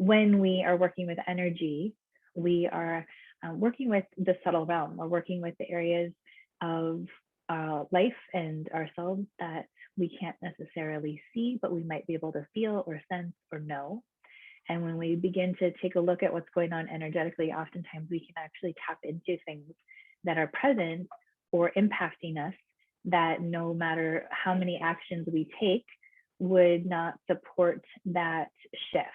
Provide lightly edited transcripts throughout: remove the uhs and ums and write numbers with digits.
when we are working with energy, we are working with the subtle realm. We're working with the areas of life and ourselves that we can't necessarily see, but we might be able to feel or sense or know. And when we begin to take a look at what's going on energetically, oftentimes we can actually tap into things that are present or impacting us that no matter how many actions we take would not support that shift,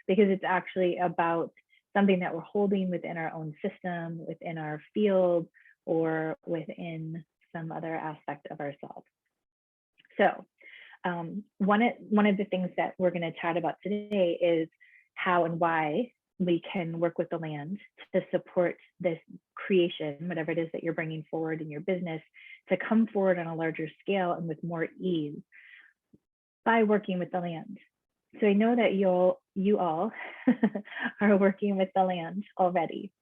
because it's actually about something that we're holding within our own system, within our field, or within some other aspect of ourselves. So one of the things that we're going to chat about today is how and why we can work with the land to support this creation, whatever it is that you're bringing forward in your business, to come forward on a larger scale and with more ease by working with the land. So I know that you all are working with the land already.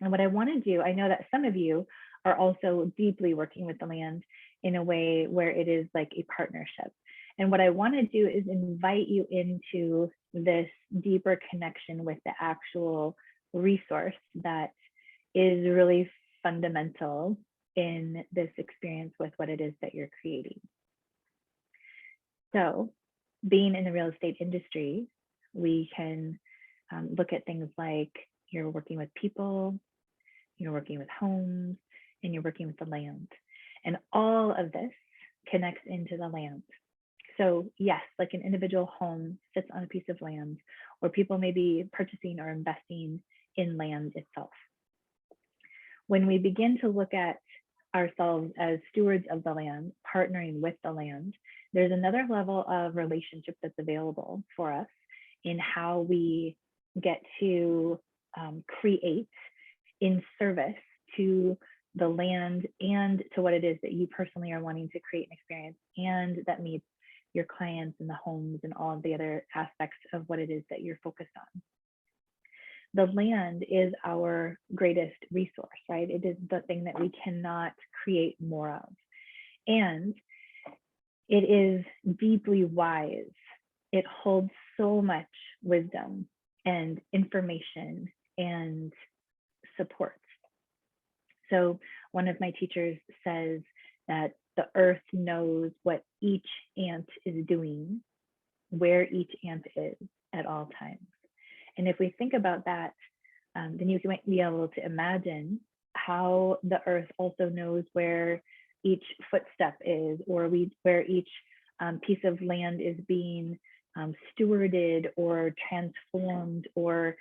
And what I want to do, I know that some of you are also deeply working with the land in a way where it is like a partnership. And what I want to do is invite you into this deeper connection with the actual resource that is really fundamental in this experience with what it is that you're creating. So being in the real estate industry, we can look at things like you're working with people, you're working with homes, and you're working with the land. And all of this connects into the land. So yes, like an individual home sits on a piece of land, or people may be purchasing or investing in land itself. When we begin to look at ourselves as stewards of the land, partnering with the land, there's another level of relationship that's available for us in how we get to create in service to the land and to what it is that you personally are wanting to create and experience, and that meets your clients and the homes and all of the other aspects of what it is that you're focused on. The land is our greatest resource, right? It is the thing that we cannot create more of. And it is deeply wise. It holds so much wisdom and information and support. So one of my teachers says that the earth knows what each ant is doing, where each ant is at all times. And if we think about that, then you might be able to imagine how the earth also knows where each footstep is, or where each piece of land is being stewarded or transformed or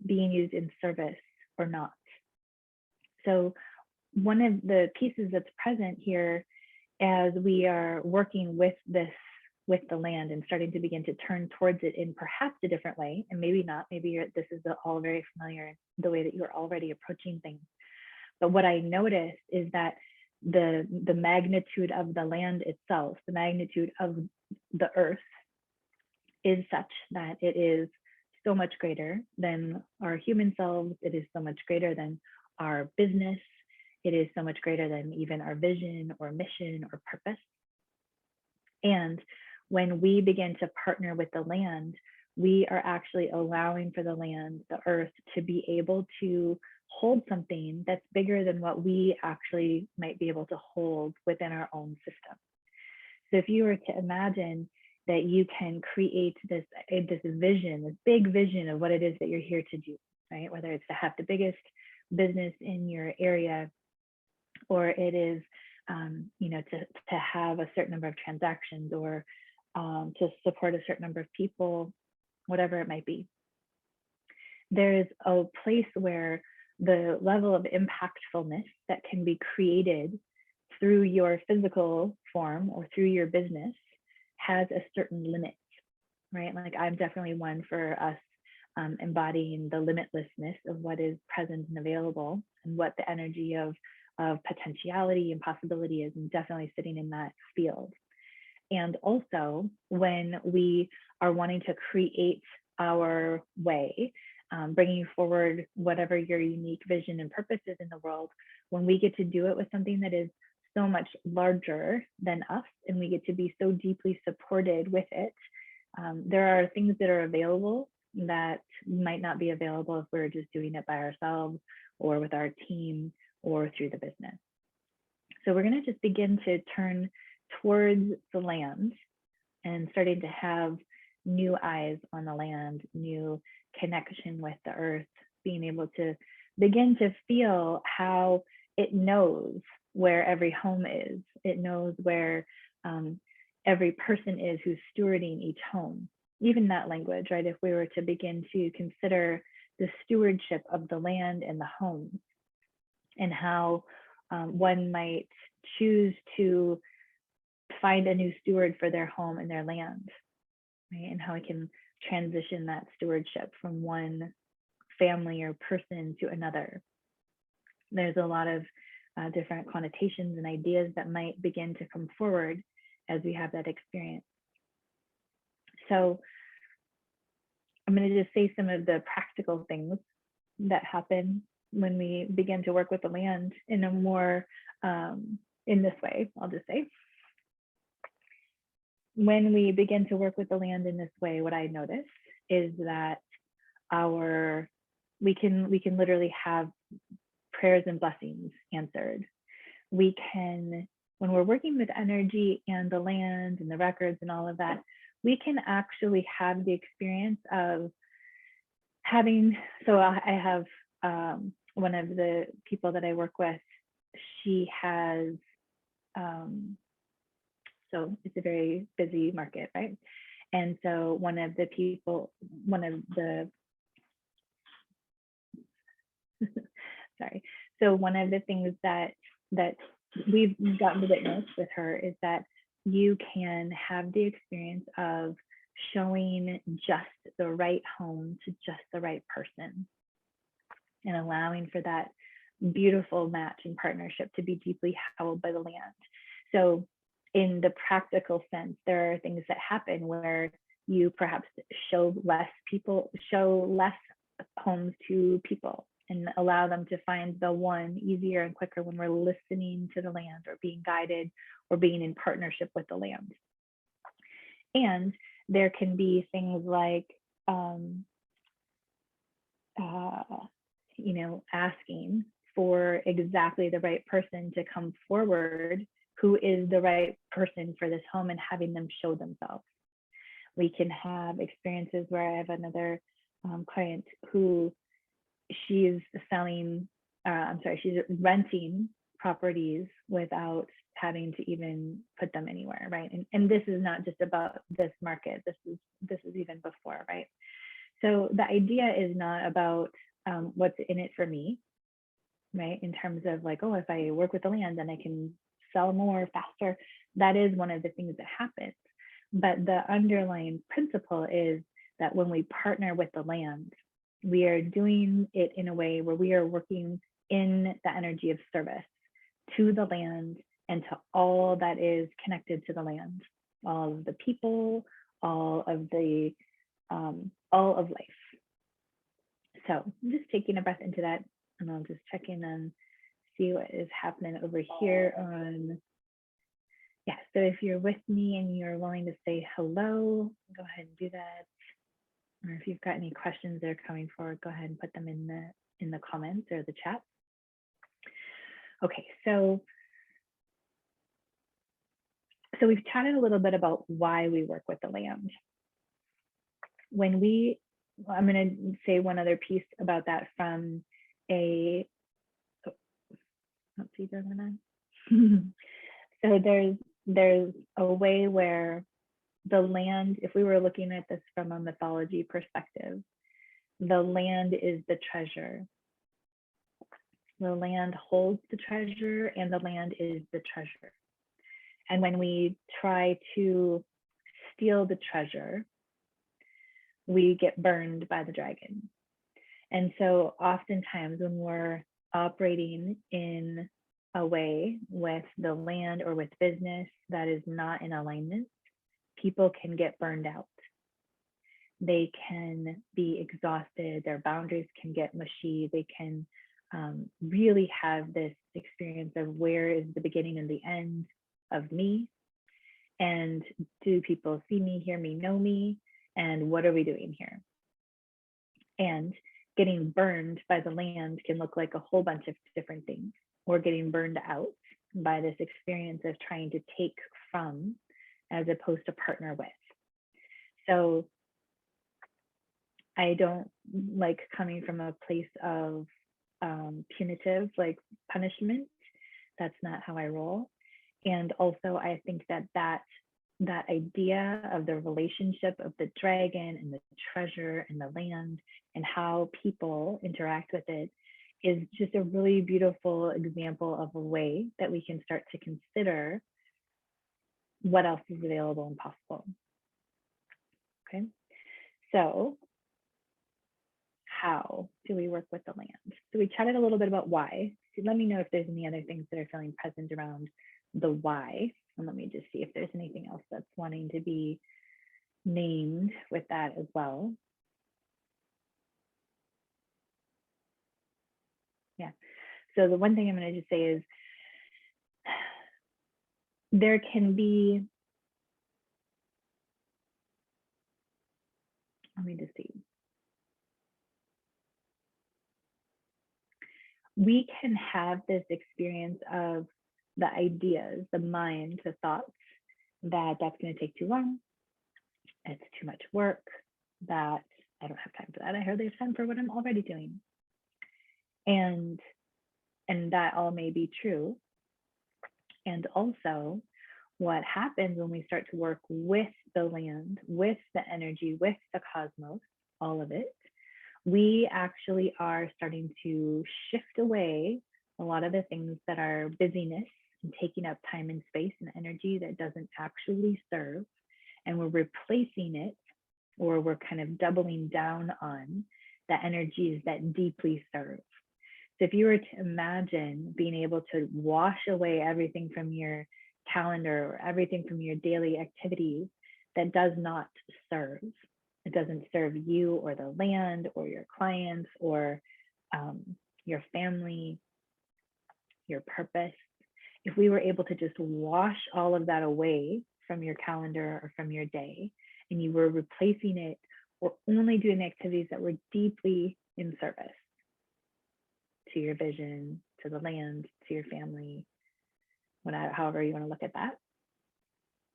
being used in service or not. So one of the pieces that's present here as we are working with the land and starting to begin to turn towards it in perhaps a different way, and maybe not, maybe this is all very familiar in the way that you're already approaching things. But what I noticed is that the magnitude of the land itself, the magnitude of the earth, is such that it is so much greater than our human selves. It is so much greater than our business. It is so much greater than even our vision or mission or purpose. And when we begin to partner with the land, we are actually allowing for the land, the earth, to be able to hold something that's bigger than what we actually might be able to hold within our own system. So if you were to imagine that you can create this vision, this big vision of what it is that you're here to do, right? Whether it's to have the biggest business in your area, or it is to have a certain number of transactions, or to support a certain number of people, whatever it might be. There is a place where the level of impactfulness that can be created through your physical form or through your business has a certain limit, right? Like I'm definitely one for us embodying the limitlessness of what is present and available, and what the energy of potentiality and possibility is, and definitely sitting in that field. And also when we are wanting to create our way, bringing forward whatever your unique vision and purpose is in the world, when we get to do it with something that is so much larger than us, and we get to be so deeply supported with it, there are things that are available that might not be available if we're just doing it by ourselves or with our team or through the business. So we're going to just begin to turn towards the land and starting to have new eyes on the land, new connection with the earth, being able to begin to feel how it knows where every home is. It knows where every person is who's stewarding each home. Even that language, right? If we were to begin to consider the stewardship of the land and the home, and how one might choose to find a new steward for their home and their land, right? And how I can transition that stewardship from one family or person to another. There's a lot of different connotations and ideas that might begin to come forward as we have that experience. So I'm going to just say some of the practical things that happen when we begin to work with the land in a more, in this way, I'll just say. When we begin to work with the land in this way, what I notice is that we can literally have prayers and blessings answered. We can, when we're working with energy and the land and the records and all of that, we can actually have the experience of having, so I have one of the people that I work with, she has, so it's a very busy market, right? And so one of the sorry. So one of the things that we've gotten to witness with her is that you can have the experience of showing just the right home to just the right person and allowing for that beautiful match and partnership to be deeply held by the land. So in the practical sense, there are things that happen where you perhaps show less homes to people and allow them to find the one easier and quicker when we're listening to the land or being guided or being in partnership with the land. And there can be things like, asking for exactly the right person to come forward who is the right person for this home and having them show themselves. We can have experiences where I have another client who she's renting properties without having to even put them anywhere, right? And this is not just about this market, this is even before, right? So the idea is not about what's in it for me, right? In terms of like, oh, if I work with the land, then I can sell more faster. That is one of the things that happens. But the underlying principle is that when we partner with the land, we are doing it in a way where we are working in the energy of service to the land and to all that is connected to the land, all of the people, all of life. So I'm just taking a breath into that, and I'll just check in and see what is happening over here on. Yeah, so if you're with me and you're willing to say hello, go ahead and do that. Or if you've got any questions that are coming forward, go ahead and put them in the comments or the chat. Okay, so we've chatted a little bit about why we work with the land. I'm going to say one other piece about that from a, so there's a way where the land, if we were looking at this from a mythology perspective, the land is the treasure. The land holds the treasure and the land is the treasure. And when we try to steal the treasure, we get burned by the dragon. And so oftentimes when we're operating in a way with the land or with business that is not in alignment, people can get burned out. They can be exhausted, their boundaries can get mushy, they can really have this experience of where is the beginning and the end of me, and do people see me, hear me, know me, and what are we doing here? And getting burned by the land can look like a whole bunch of different things, or getting burned out by this experience of trying to take from as opposed to partner with. So I don't like coming from a place of punitive, like punishment. That's not how I roll. And also, I think that idea of the relationship of the dragon and the treasure and the land and how people interact with it is just a really beautiful example of a way that we can start to consider what else is available and possible. Okay, so how do we work with the land? So we chatted a little bit about why. So let me know if there's any other things that are feeling present around the why. And let me just see if there's anything else that's wanting to be named with that as well. Yeah. So the one thing I'm going to just say is there can be, let me just see. We can have this experience of the ideas, the mind, the thoughts, that that's going to take too long, it's too much work, that I don't have time for that, I hardly have time for what I'm already doing. And that all may be true. And also, what happens when we start to work with the land, with the energy, with the cosmos, all of it, we actually are starting to shift away a lot of the things that are busyness and taking up time and space and energy that doesn't actually serve. And we're replacing it, or we're kind of doubling down on the energies that deeply serve. So if you were to imagine being able to wash away everything from your calendar or everything from your daily activities that does not serve, it doesn't serve you or the land or your clients or your family, your purpose. If we were able to just wash all of that away from your calendar or from your day, and you were replacing it or only doing activities that were deeply in service to your vision, to the land, to your family, however you want to look at that,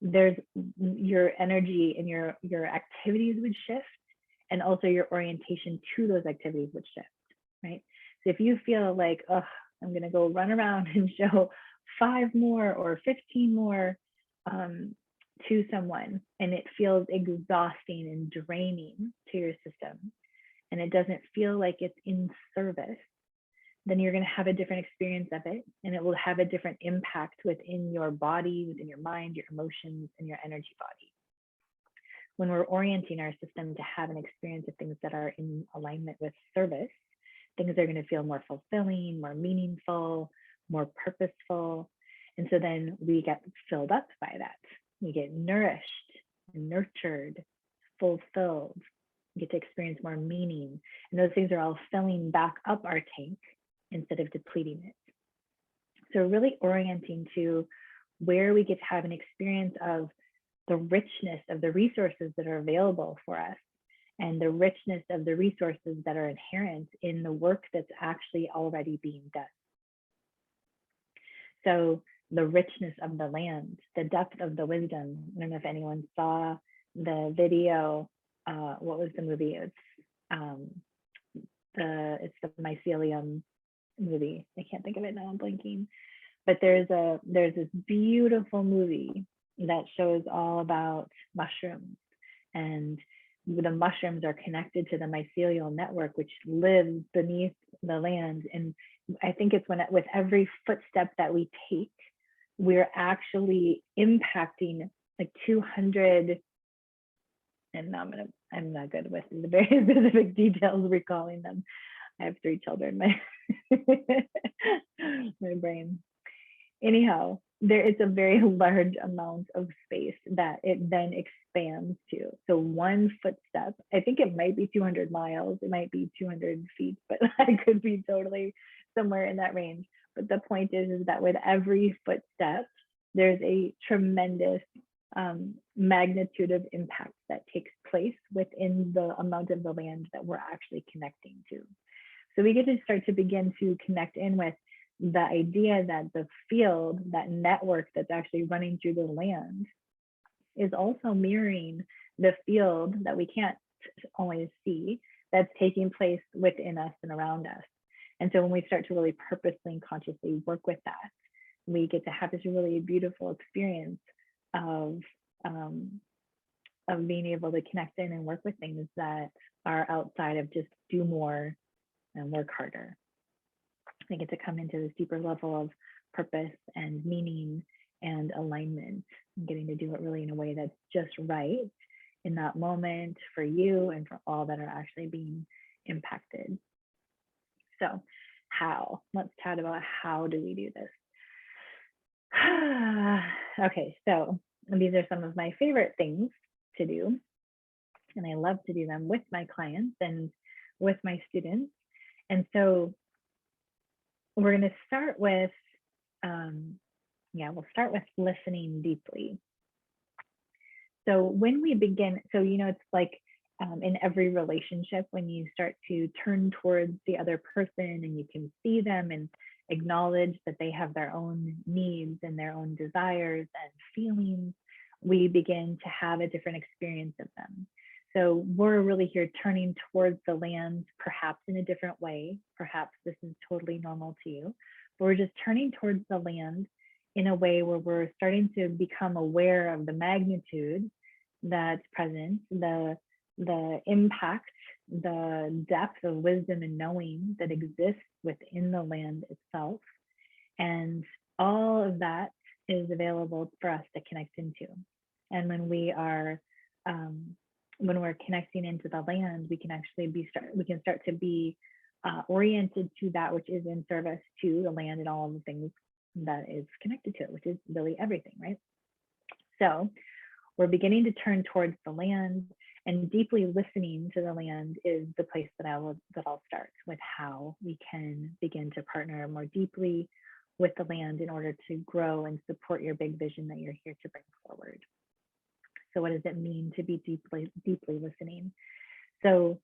there's your energy and your activities would shift, and also your orientation to those activities would shift, right? So if you feel like, oh, I'm going to go run around and show 5 more or 15 more to someone, and it feels exhausting and draining to your system, and it doesn't feel like it's in service, then you're going to have a different experience of it, and it will have a different impact within your body, within your mind, your emotions, and your energy body. When we're orienting our system to have an experience of things that are in alignment with service, things are going to feel more fulfilling, more meaningful, more purposeful. And so then we get filled up by that. We get nourished, nurtured, fulfilled. We get to experience more meaning. And those things are all filling back up our tank instead of depleting it. So really orienting to where we get to have an experience of the richness of the resources that are available for us, and the richness of the resources that are inherent in the work that's actually already being done. So the richness of the land, the depth of the wisdom. I don't know if anyone saw the video. What was the movie? It's the mycelium movie. I can't think of it now, I'm blanking. But there's this beautiful movie that shows all about mushrooms, and the mushrooms are connected to the mycelial network, which lives beneath the land. And I think it's with every footstep that we take, we're actually impacting like 200, and I'm not good with the very specific details recalling them. I have 3 children, my brain. Anyhow, there is a very large amount of space that it then expands to. So one footstep, I think it might be 200 miles, it might be 200 feet, but I could be totally somewhere in that range. But the point is that with every footstep, there's a tremendous magnitude of impact that takes place within the amount of the land that we're actually connecting to. So we get to start to begin to connect in with the idea that the field, that network that's actually running through the land, is also mirroring the field that we can't always see that's taking place within us and around us. And so when we start to really purposely and consciously work with that, we get to have this really beautiful experience of being able to connect in and work with things that are outside of just do more and work harder. I get to come into this deeper level of purpose and meaning and alignment, and getting to do it really in a way that's just right in that moment for you and for all that are actually being impacted. So how? Let's chat about how do we do this. Okay, so these are some of my favorite things to do, and I love to do them with my clients and with my students. And so we're going to start with, we'll start with listening deeply. So when we begin, so, it's like in every relationship, when you start to turn towards the other person and you can see them and acknowledge that they have their own needs and their own desires and feelings, we begin to have a different experience of them. So we're really here turning towards the land, perhaps in a different way. Perhaps this is totally normal to you, but we're just turning towards the land in a way where we're starting to become aware of the magnitude that's present, the impact, the depth of wisdom and knowing that exists within the land itself. And all of that is available for us to connect into. And when we are, when we're connecting into the land, we can actually start to be oriented to that which is in service to the land and all of the things that is connected to it, which is really everything, right? So we're beginning to turn towards the land, and deeply listening to the land is the place that I'll start with, how we can begin to partner more deeply with the land in order to grow and support your big vision that you're here to bring forward. So what does it mean to be deeply listening? So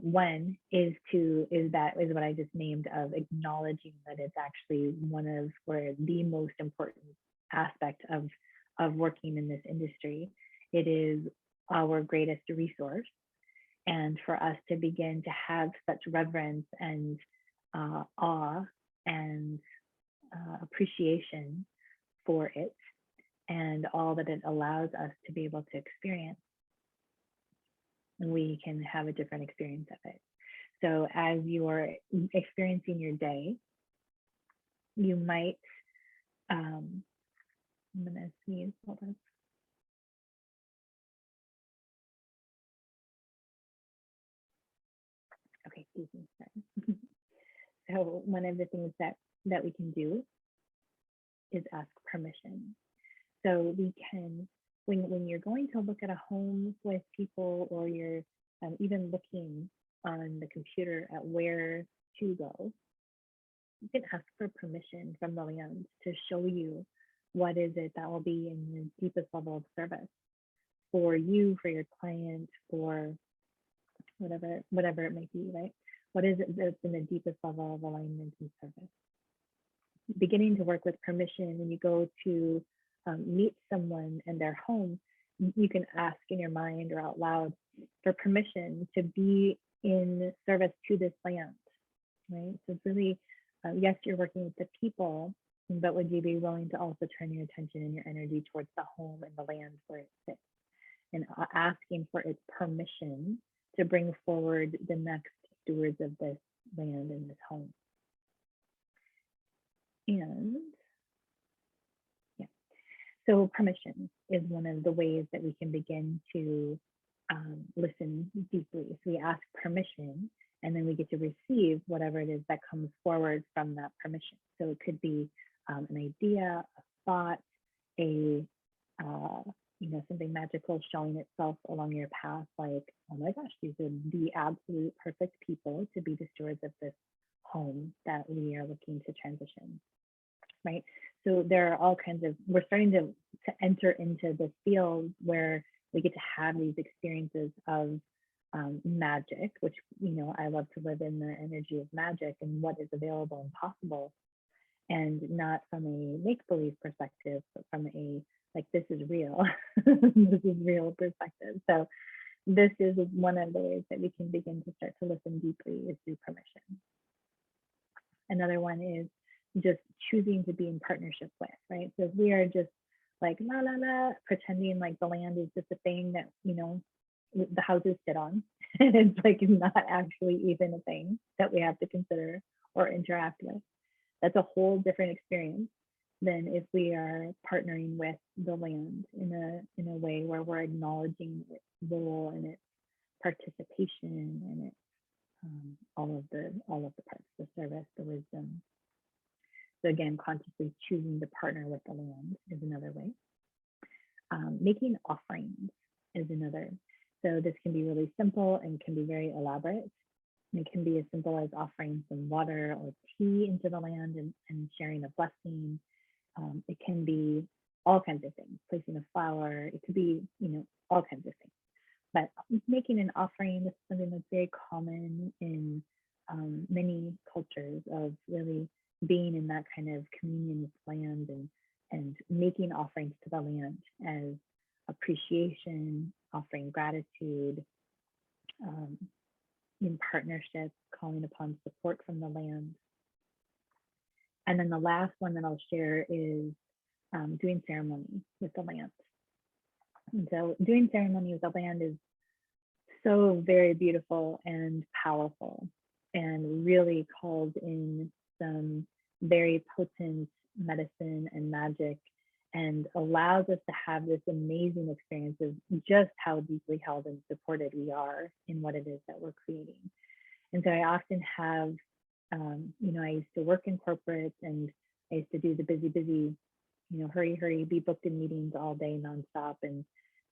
one is what I just named, of acknowledging that it's actually one of the most important aspect of working in this industry. It is our greatest resource, and for us to begin to have such reverence and awe and appreciation for it and all that it allows us to be able to experience, we can have a different experience of it. So as you are experiencing your day, you might, I'm gonna sneeze, hold on. Okay, excuse me, sorry. So one of the things that we can do is ask permission. So we can, when you're going to look at a home with people, or you're even looking on the computer at where to go, you can ask for permission from the land to show you what is it that will be in the deepest level of service for you, for your client, for whatever it might be, right? What is it that's in the deepest level of alignment and service? Beginning to work with permission, when you go to meet someone in their home, you can ask in your mind or out loud for permission to be in service to this land, right? So it's really, yes, you're working with the people, but would you be willing to also turn your attention and your energy towards the home and the land where it sits, and asking for its permission to bring forward the next stewards of this land and this home. And yeah, so permission is one of the ways that we can begin to listen deeply. So we ask permission, and then we get to receive whatever it is that comes forward from that permission. So it could be an idea, a thought, something magical showing itself along your path, like, oh my gosh, these are the absolute perfect people to be the stewards of this home that we are looking to transition, right? so there are all kinds of, we're starting to enter into this field where we get to have these experiences of magic, which, I love to live in the energy of magic and what is available and possible, and not from a make-believe perspective, but from a, like, this is real, this is real perspective. So this is one of the ways that we can begin to start to listen deeply, is through permission. Another one is just choosing to be in partnership with, right? So if we are just like la la la, pretending like the land is just a thing that, the houses sit on, and it's like not actually even a thing that we have to consider or interact with, that's a whole different experience than if we are partnering with the land in a way where we're acknowledging its role and its participation and its all of the parts, the service, the wisdom. So again, consciously choosing to partner with the land is another way. Making offerings is another. So this can be really simple and can be very elaborate. It can be as simple as offering some water or tea into the land and sharing a blessing. It can be all kinds of things, placing a flower. It could be, all kinds of things. But making an offering is something that's very common in many cultures, of really being in that kind of communion with land and making offerings to the land as appreciation, offering gratitude, in partnership, calling upon support from the land. And then the last one that I'll share is doing ceremony with the land. And so doing ceremony with the land is so very beautiful and powerful, and really calls in some very potent medicine and magic, and allows us to have this amazing experience of just how deeply held and supported we are in what it is that we're creating. And so I often have, I used to work in corporate, and I used to do the busy, hurry, be booked in meetings all day nonstop, and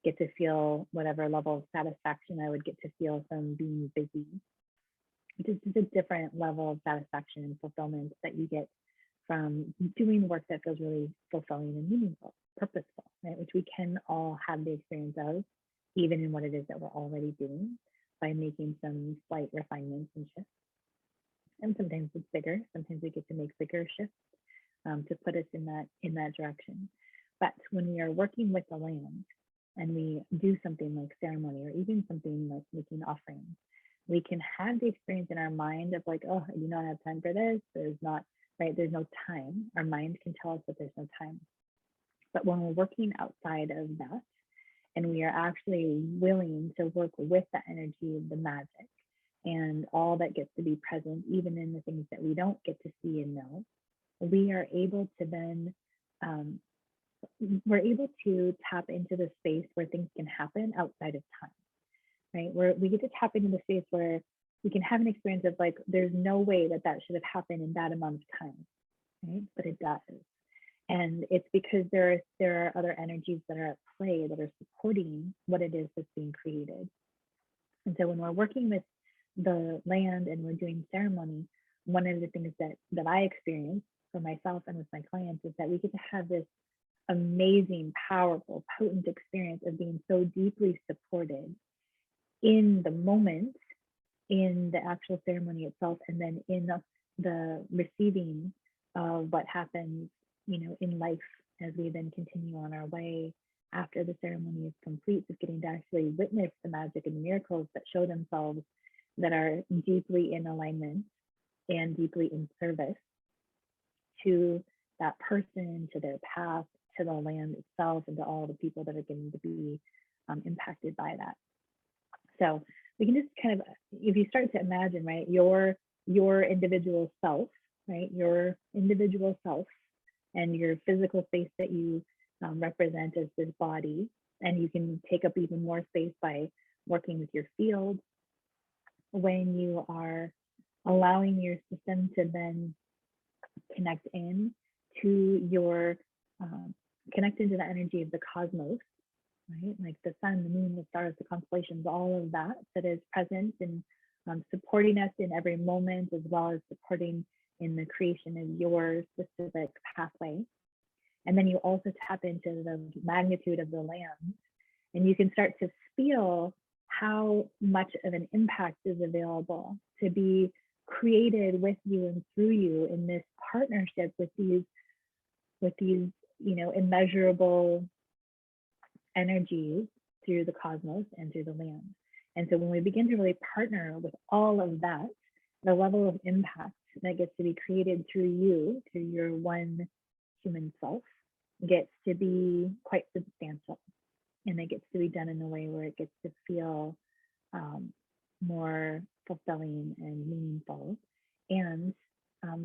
get to feel whatever level of satisfaction I would get to feel from being busy. It's just a different level of satisfaction and fulfillment that you get from doing work that feels really fulfilling and meaningful, purposeful, right? Which we can all have the experience of, even in what it is that we're already doing, by making some slight refinements and shifts. And sometimes it's bigger. Sometimes we get to make bigger shifts to put us in that direction. But when we are working with the land and we do something like ceremony, or even something like making offerings, we can have the experience in our mind of like, oh, I do not have time for this. There's no time. Our mind can tell us that there's no time. But when we're working outside of that, and we are actually willing to work with the energy of the magic and all that gets to be present, even in the things that we don't get to see and know, we are able to then we're able to tap into the space where things can happen outside of time, right? Where we get to tap into the space where we can have an experience of like, there's no way that should have happened in that amount of time, right? But it does. And it's because there are other energies that are at play that are supporting what it is that's being created. And so when we're working with the land and we're doing ceremony, one of the things that I experience for myself and with my clients is that we get to have this amazing, powerful, potent experience of being so deeply supported in the moment, in the actual ceremony itself, and then in the receiving of what happens, in life as we then continue on our way after the ceremony is complete, of getting to actually witness the magic and miracles that show themselves, that are deeply in alignment and deeply in service to that person, to their path, to the land itself, and to all the people that are going to be impacted by that. So we can just kind of, if you start to imagine, right, your individual self, right, your individual self and your physical space that you represent as this body, and you can take up even more space by working with your field. When you are allowing your system to then connect in to your connect into the energy of the cosmos, right? Like the sun, the moon, the stars, the constellations, all of that is present and supporting us in every moment, as well as supporting in the creation of your specific pathway. And then you also tap into the magnitude of the land, and you can start to feel how much of an impact is available to be created with you and through you in this partnership with these immeasurable energies through the cosmos and through the land. And so when we begin to really partner with all of that, the level of impact that gets to be created through you, through your one human self, gets to be quite substantial. And it gets to be done in a way where it gets to feel more fulfilling and meaningful. And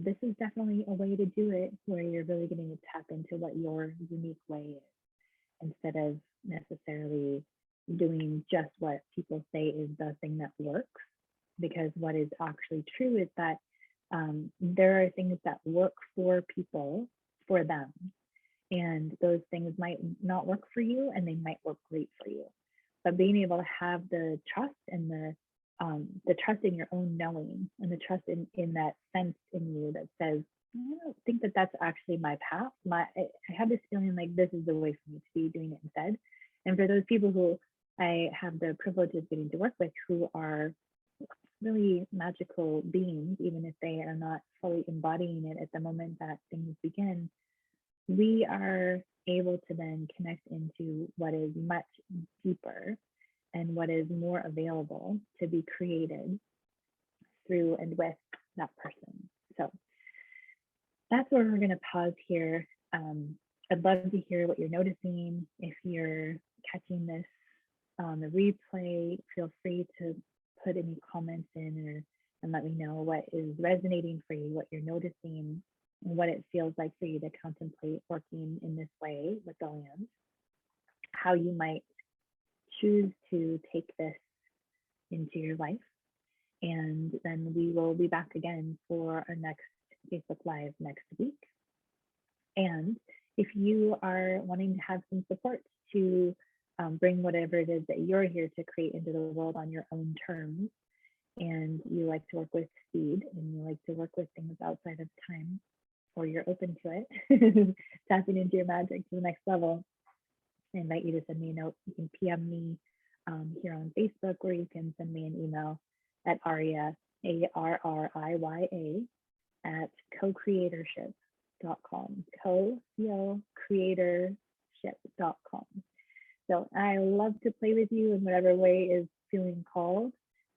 this is definitely a way to do it where you're really getting to tap into what your unique way is, instead of necessarily doing just what people say is the thing that works. Because what is actually true is that there are things that work for people, for them. And those things might not work for you, and they might work great for you. But being able to have the trust and the trust in your own knowing, and the trust in that sense in you that says, I don't think that that's actually my path. I have this feeling like this is the way for me to be doing it instead. And for those people who I have the privilege of getting to work with, who are really magical beings, even if they are not fully embodying it at the moment that things begin, we are able to then connect into what is much deeper and what is more available to be created through and with that person. So that's where we're going to pause here. I'd love to hear what you're noticing. If you're catching this on the replay, feel free to put any comments in and let me know what is resonating for you, what you're noticing, and what it feels like for you to contemplate working in this way with the land, how you might choose to take this into your life. And then we will be back again for our next Facebook Live next week. And if you are wanting to have some support to bring whatever it is that you're here to create into the world on your own terms, and you like to work with speed, and you like to work with things outside of time, or you're open to it, tapping into your magic to the next level, I invite you to send me a note. You can PM me here on Facebook, or you can send me an email at Arya, ARRIYA, at co-creatorship.com, co-creatorship.com. So I love to play with you in whatever way is feeling called.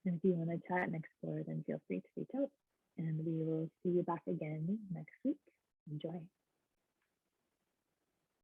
And if you want to chat and explore, then feel free to reach out. And we will see you back again next week. Enjoy.